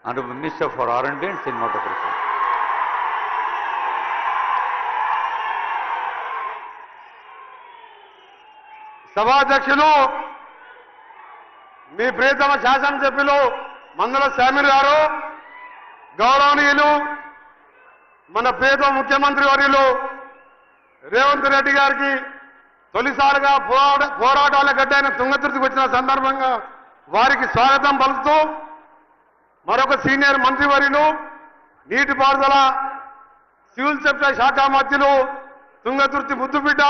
Honorable Minister for R&D and Cinematography. సభాధ్యక్షులు మీ ప్రియతమ శాసనసభ్యులు మందల శామిర్ గారు, గౌరవనీయులు మన ప్రియతమ ముఖ్యమంత్రి వర్యులు రేవంత్ రెడ్డి గారికి తొలిసారిగా పోరాటాల గడ్డైన తుంగతుర్తికి వచ్చిన సందర్భంగా వారికి స్వాగతం పలుకుతూ, మరొక సీనియర్ మంత్రివర్యులు నీటిపారుదల సివిల్ సప్లై శాఖ మంత్రులు తుంగతుర్తి ముద్దుబిడ్డ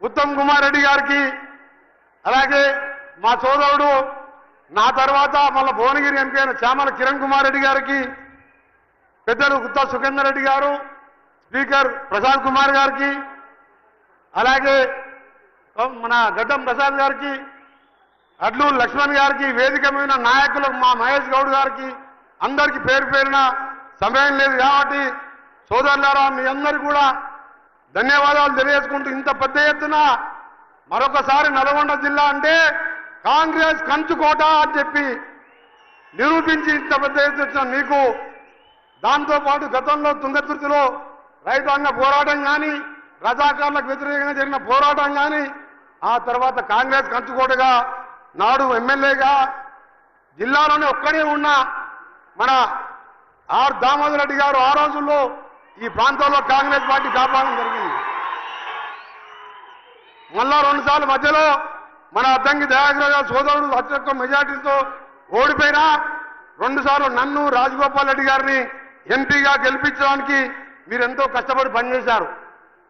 ఉత్తమ్ కుమార్ రెడ్డి గారికి, అలాగే మా సోదరుడు నా తర్వాత మళ్ళా భువనగిరి ఎంపీ అయిన చామల కిరణ్ కుమార్ రెడ్డి గారికి, పెద్దలు గుత్తా సుఖేందర్ రెడ్డి గారు, స్పీకర్ ప్రసాద్ కుమార్ గారికి, అలాగే మన గడ్డం ప్రసాద్ గారికి, అడ్లు లక్ష్మణ్ గారికి, వేదిక మీద నాయకులు మా మహేష్ గౌడ్ గారికి, అందరికీ పేరు పేరున సమయం లేదు కాబట్టి సోదరులారా మీ అందరికీ కూడా ధన్యవాదాలు తెలియజేసుకుంటూ, ఇంత పెద్ద ఎత్తున మరొకసారి నల్గొండ జిల్లా అంటే కాంగ్రెస్ కంచుకోట అని చెప్పి నిరూపించి ఇంత పెద్ద ఎత్తున మీకు, దాంతోపాటు గతంలో తుంగతుర్తిలో రైతాంగ పోరాటం కానీ, రజాకారులకు వ్యతిరేకంగా జరిగిన పోరాటం కానీ, ఆ తర్వాత కాంగ్రెస్ కంచుకోటగా నాడు ఎమ్మెల్యేగా జిల్లాలోనే ఒక్కడే ఉన్న మన ఆర్ దామోదర్ రెడ్డి గారు ఆ రోజుల్లో ఈ ప్రాంతంలో కాంగ్రెస్ పార్టీ కాపాడడం జరిగింది. మళ్ళా 2 సార్లు మధ్యలో మన అద్దంకి దయాకర్ గారు సోదరుడు అత్యధిక మెజార్టీతో ఓడిపోయినా 2 సార్లు నన్ను రాజగోపాల్ రెడ్డి గారిని ఎంపీగా గెలిపించడానికి మీరెంతో కష్టపడి పనిచేశారు.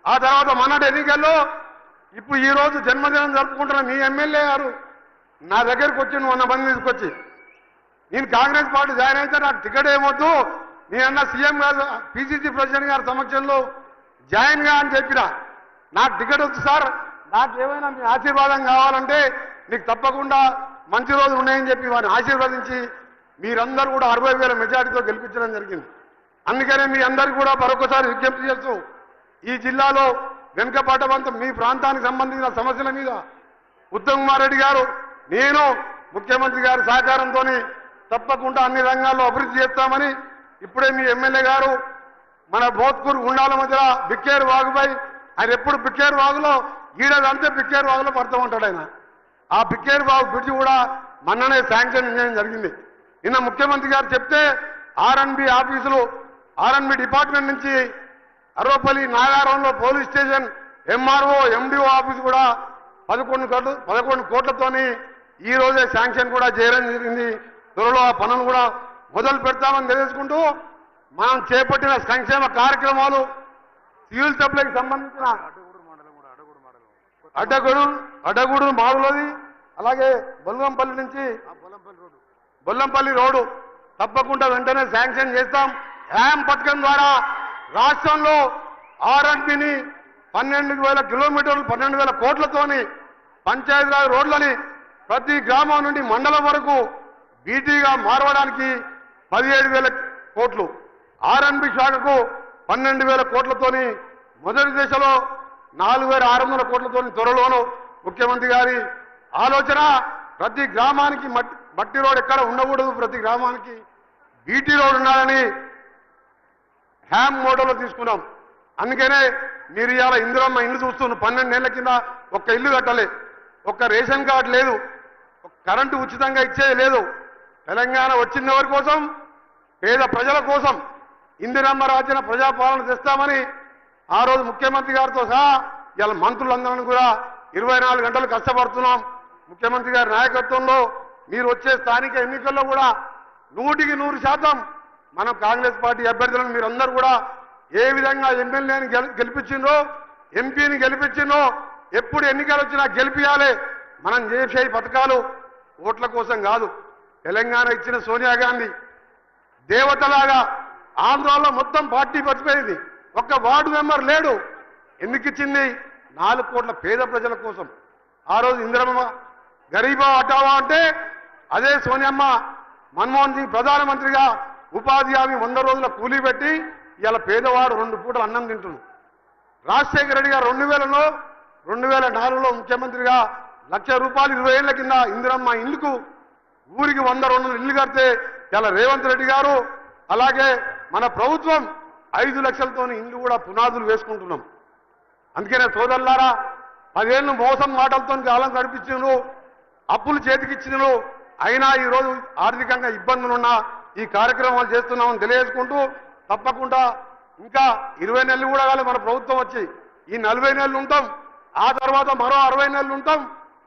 ఆ తర్వాత మొన్నటి ఎన్నికల్లో ఇప్పుడు ఈ రోజు జన్మదినం జరుపుకుంటున్న మీ ఎమ్మెల్యే గారు నా దగ్గరికి వచ్చి 100 మంది తీసుకొచ్చి, నేను కాంగ్రెస్ పార్టీ జాయిన్ అయితే నాకు టికెట్ ఏమొద్దు, నేనన్నా సీఎం గారు పిసిసి ప్రెసిడెంట్ గారి సమక్షంలో జాయిన్ గా అని చెప్పిన, నాకు టికెట్ వచ్చు సార్, నాకు ఏమైనా మీ ఆశీర్వాదం కావాలంటే నీకు తప్పకుండా మంచి రోజులు ఉన్నాయని చెప్పి వారిని ఆశీర్వదించి మీరందరూ కూడా 60,000 మెజార్టీతో గెలిపించడం జరిగింది. అందుకనే మీ అందరికీ కూడా మరొకసారి విజ్ఞప్తి చేస్తూ, ఈ జిల్లాలో వెనుకబాటవంతం మీ ప్రాంతానికి సంబంధించిన సమస్యల మీద ఉత్తమ్ కుమార్ రెడ్డి గారు, నేను ముఖ్యమంత్రి గారి సహకారంతో తప్పకుండా అన్ని రంగాల్లో అభివృద్ధి చేస్తామని ఇప్పుడే మీ ఎమ్మెల్యే గారు మన భోత్పూర్ గుండాల మధ్యలో బిక్కేరు వాగుపై ఆయన ఎప్పుడు బిక్కేరు వాగులో గీడదంటే బిక్కేరు వాగులో పడుతూ ఉంటాడు ఆయన. ఆ బిక్కేరు వాగు బ్రిడ్జి కూడా మొన్ననే శాంక్షన్ చేయడం జరిగింది. నిన్న ముఖ్యమంత్రి గారు చెప్తే ఆర్ఎన్బి ఆఫీసులు ఆర్ఎన్బి డిపార్ట్మెంట్ నుంచి అర్వపల్లి నాగారంలో police station MRO MDO office కూడా 11 కోట్లతోని ఈ రోజే శాంక్షన్ కూడా చేయడం జరిగింది. త్వరలో ఆ పనులు కూడా మొదలు పెడతామని తెలియజేసుకుంటూ, మనం చేపట్టిన సంక్షేమ కార్యక్రమాలు సివిల్ సప్లైకి సంబంధించిన అడ్డగూడు మాడులోది, అలాగే బొల్లంపల్లి నుంచి బొల్లంపల్లి రోడ్డు తప్పకుండా వెంటనే శాంక్షన్ చేస్తాం. హ్యామ్ పథకం ద్వారా రాష్ట్రంలో ఆర్ఎన్బిని 12,000 కిలోమీటర్లు 12,000 కోట్లతోని పంచాయతీరాజ్ రోడ్లని ప్రతి గ్రామం నుండి మండలం వరకు బీటీగా మారవడానికి 17,000 కోట్లు, ఆర్ఎన్బి శాఖకు 12,000 కోట్లతోని మొదటి దశలో 4,600 కోట్లతోని త్వరలోనూ ముఖ్యమంత్రి గారి ఆలోచన ప్రతి గ్రామానికి మట్టి రోడ్ ఎక్కడ ఉండకూడదు, ప్రతి గ్రామానికి బీటీ రోడ్ ఉండాలని హ్యామ్ మోడల్లో తీసుకున్నాం. అందుకనే మీరు ఇవాళ ఇందిరమ్మ ఇల్లు చూస్తున్న 12 ఏళ్ల కింద ఒక్క ఇల్లు కట్టలే, ఒక్క రేషన్ కార్డు లేదు, కరెంటు ఉచితంగా ఇచ్చేది లేదు. తెలంగాణ వచ్చిన వారి కోసం, పేద ప్రజల కోసం ఇందిరమ్మ రాజ్యం ప్రజాపాలన తెస్తామని ఆ రోజు ముఖ్యమంత్రి గారితో సహా ఇలా మంత్రులందరినీ కూడా 24 గంటలు కష్టపడుతున్నాం. ముఖ్యమంత్రి గారి నాయకత్వంలో మీరు వచ్చే స్థానిక ఎన్నికల్లో కూడా 100% మనం కాంగ్రెస్ పార్టీ అభ్యర్థులను మీరందరూ కూడా ఏ విధంగా ఎమ్మెల్యేని గెలిపించిందో, ఎంపీని గెలిపించిందో, ఎప్పుడు ఎన్నికలు వచ్చినా గెలిపియాలి. మనం చేసే పథకాలు ఓట్ల కోసం కాదు. తెలంగాణ ఇచ్చిన సోనియా గాంధీ దేవతలాగా ఆంధ్రాలో మొత్తం పార్టీ మర్చిపోయింది, ఒక్క వార్డు మెంబర్ లేడు. ఎందుకు ఇచ్చింది? 4 కోట్ల పేద ప్రజల కోసం. ఆ రోజు ఇందిరమ్మ గరీబా హటావా అంటే అదే సోనియమ్మ మన్మోహన్ సింగ్ ప్రధానమంత్రిగా ఉపాధి హామీ 100 రోజుల కూలీ పెట్టి ఇలా పేదవాడు 2 పూటలు అన్నం తింటున్నాడు. రాజశేఖర రెడ్డి గారు 2004లో ముఖ్యమంత్రిగా ₹1,00,000 20 ఏళ్ల కింద ఇందిరమ్మ ఇల్లుకు ఊరికి 100-200 ఇల్లు కడితే ఇలా రేవంత్ రెడ్డి గారు అలాగే మన ప్రభుత్వం 5 లక్షలతో ఇండ్లు కూడా పునాదులు వేసుకుంటున్నాం. అందుకనే సోదరులారా 10 ఏళ్ళు మోసం మాటలతో కాలం గడిపించిండ్రు, అప్పులు చేతికిచ్చిండ్రు, అయినా ఈరోజు ఆర్థికంగా ఇబ్బందులున్నా ఈ కార్యక్రమాలు చేస్తున్నామని తెలియజేసుకుంటూ తప్పకుండా ఇంకా 20 నెలలు కూడా కాదు మన ప్రభుత్వం వచ్చి ఈ 40 నెలలు ఉంటాం, ఆ తర్వాత మరో 60 నెలలు ఉంటాం.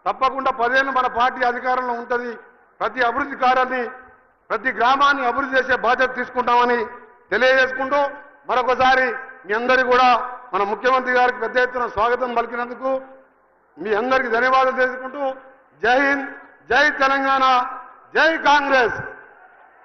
తప్పకుండా 10 ఏళ్ళు మన పార్టీ అధికారంలో ఉంటుంది. ప్రతి అభివృద్ధి కార్యాన్ని ప్రతి గ్రామాన్ని అభివృద్ధి చేసే బాధ్యత తీసుకుంటామని తెలియజేసుకుంటూ మరొకసారి మీ అందరికీ కూడా మన ముఖ్యమంత్రి గారికి పెద్ద ఎత్తున స్వాగతం పలికినందుకు మీ అందరికీ ధన్యవాదాలు తెలుసుకుంటూ జై హింద్, జై తెలంగాణ, జై కాంగ్రెస్.